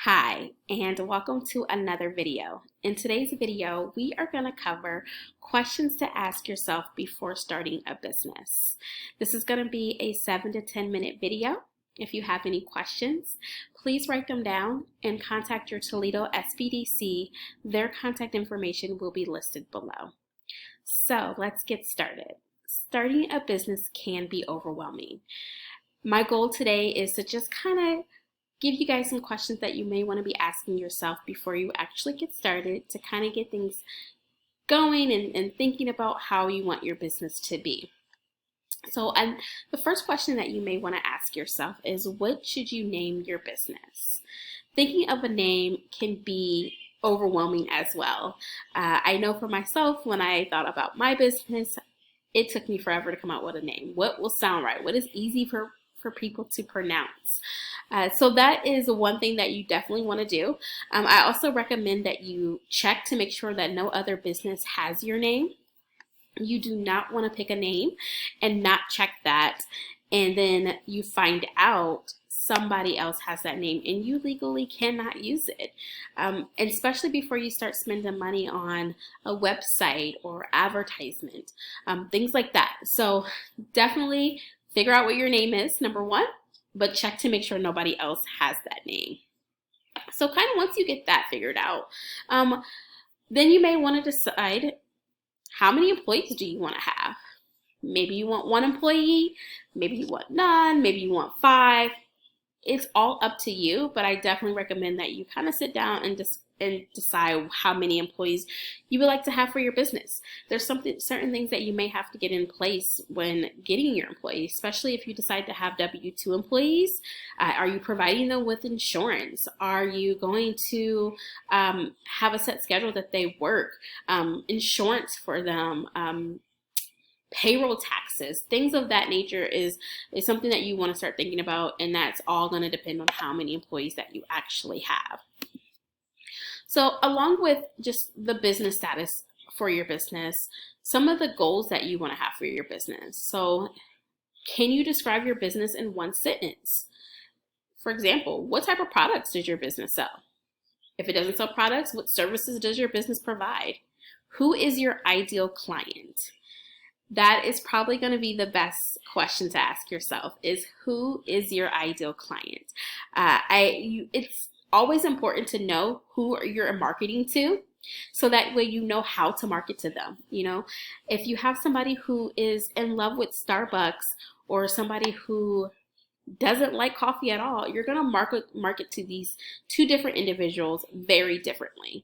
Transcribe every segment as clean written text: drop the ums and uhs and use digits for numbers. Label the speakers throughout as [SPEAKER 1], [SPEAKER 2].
[SPEAKER 1] Hi, and welcome to another video. In today's video, we are going to cover questions to ask yourself before starting a business. This is going to be a 7 to 10 minute video. If you have any questions, please write them down and contact your Toledo SBDC. Their contact information will be listed below. So let's get started. Starting a business can be overwhelming. My goal today is to just kind of give you guys some questions that you may want to be asking yourself before you actually get started to kind of get things going and thinking about how you want your business to be. So the first question that you may want to ask yourself is, what should you name your business? Thinking of a name can be overwhelming as well. I know for myself, when I thought about my business, it took me forever to come up with a name. What will sound right? What is easy for people to pronounce? So that is one thing that you definitely want to do. I also recommend that you check to make sure that no other business has your name. You do not want to pick a name and not check that, and then you find out somebody else has that name and you legally cannot use it, and especially before you start spending money on a website or advertisement, things like that. So definitely figure out what your name is, number one, but check to make sure nobody else has that name. So kind of once you get that figured out, then you may want to decide, how many employees do you want to have? Maybe you want 1 employee, maybe you want none, maybe you want 5. It's all up to you, but I definitely recommend that you kind of sit down and decide how many employees you would like to have for your business. There's certain things that you may have to get in place when getting your employees, especially if you decide to have W-2 employees. Are you providing them with insurance? Are you going to have a set schedule that they work? Insurance for them? Payroll taxes, things of that nature is something that you want to start thinking about, and that's all going to depend on how many employees that you actually have. So along with just the business status for your business, some of the goals that you want to have for your business. So can you describe your business in one sentence? For example, what type of products does your business sell? If it doesn't sell products, what services does your business provide? Who is your ideal client? That is probably going to be the best question to ask yourself, is who is your ideal client? It's always important to know who you're marketing to, so that way you know how to market to them. You know, if you have somebody who is in love with Starbucks or somebody who doesn't like coffee at all, you're going to market to these 2 different individuals very differently.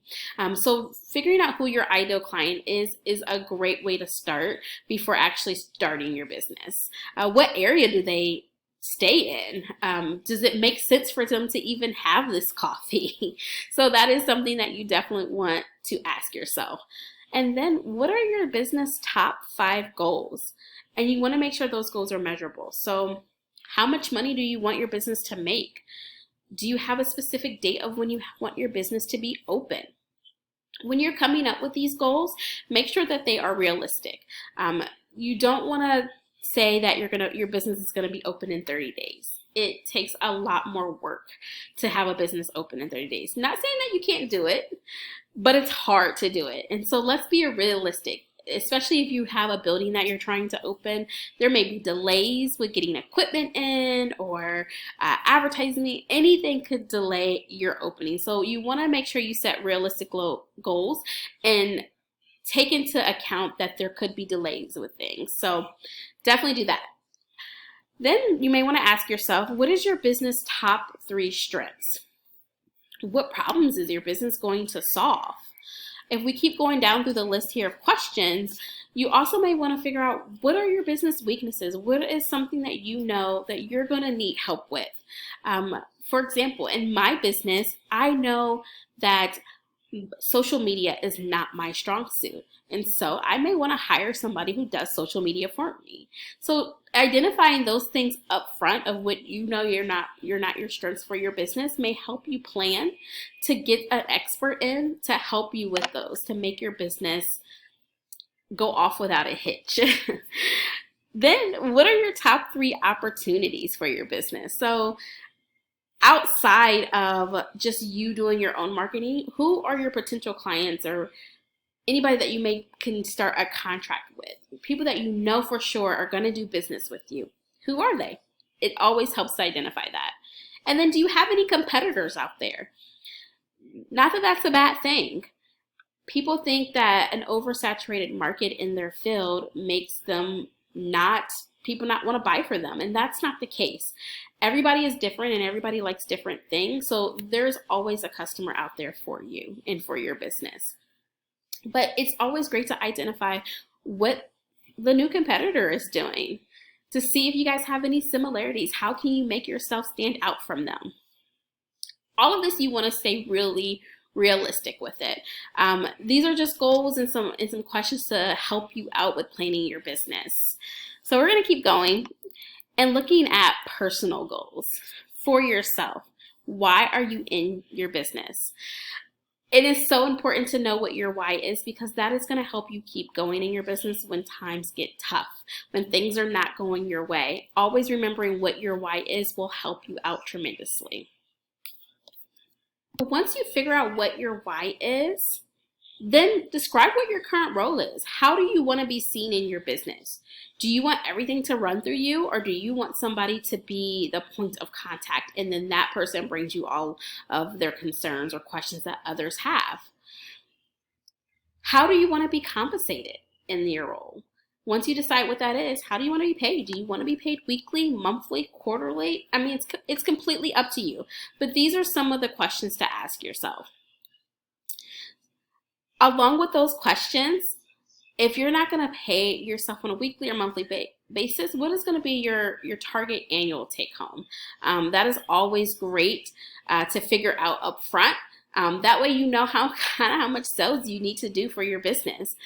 [SPEAKER 1] So figuring out who your ideal client is a great way to start before actually starting your business. What area do they stay in? Does it make sense for them to even have this coffee? So that is something that you definitely want to ask yourself. And then, what are your business top 5 goals? And you want to make sure those goals are measurable. So how much money do you want your business to make? Do you have a specific date of when you want your business to be open? When you're coming up with these goals, make sure that they are realistic. You don't want to say that your business is going to be open in 30 days. It takes a lot more work to have a business open in 30 days. Not saying that you can't do it, but it's hard to do it. And so let's be realistic. Especially if you have a building that you're trying to open, there may be delays with getting equipment in or advertising. Anything could delay your opening. So you want to make sure you set realistic goals and take into account that there could be delays with things. So definitely do that. Then you may want to ask yourself, what is your business top 3 strengths? What problems is your business going to solve? If we keep going down through the list here of questions, you also may want to figure out, what are your business weaknesses? What is something that you know that you're going to need help with? For example, in my business, I know that social media is not my strong suit. And so I may want to hire somebody who does social media for me. So identifying those things up front of what you know you're not your strengths for your business may help you plan to get an expert in to help you with those, to make your business go off without a hitch. Then what are your top 3 opportunities for your business? So outside of just you doing your own marketing, who are your potential clients or anybody that you can start a contract with? People that you know for sure are going to do business with you. Who are they? It always helps to identify that. And then, do you have any competitors out there? Not that that's a bad thing. People think that an oversaturated market in their field makes them people not want to buy for them, and that's not the case. Everybody is different and everybody likes different things, so there's always a customer out there for you and for your business. But it's always great to identify what the new competitor is doing, to see if you guys have any similarities. How can you make yourself stand out from them? All of this, you want to stay really realistic with it. These are just goals and some questions to help you out with planning your business. So we're going to keep going and looking at personal goals for yourself. Why are you in your business? It is so important to know what your why is, because that is going to help you keep going in your business when times get tough, when things are not going your way. Always remembering what your why is will help you out tremendously. Once you figure out what your why is, then describe what your current role is. How do you want to be seen in your business? Do you want everything to run through you, or do you want somebody to be the point of contact, and then that person brings you all of their concerns or questions that others have? How do you want to be compensated in your role? Once you decide what that is, how do you want to be paid? Do you want to be paid weekly, monthly, quarterly? I mean, it's completely up to you. But these are some of the questions to ask yourself. Along with those questions, if you're not going to pay yourself on a weekly or monthly basis, what is going to be your target annual take home? That is always great to figure out up front. That way you know how much sales you need to do for your business.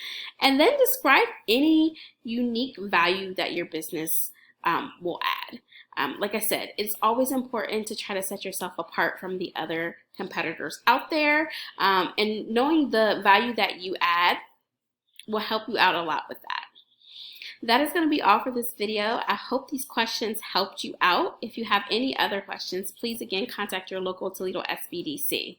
[SPEAKER 1] And then describe any unique value that your business will add. Like I said, it's always important to try to set yourself apart from the other competitors out there. And knowing the value that you add will help you out a lot with that. That is going to be all for this video. I hope these questions helped you out. If you have any other questions, please again contact your local Toledo SBDC.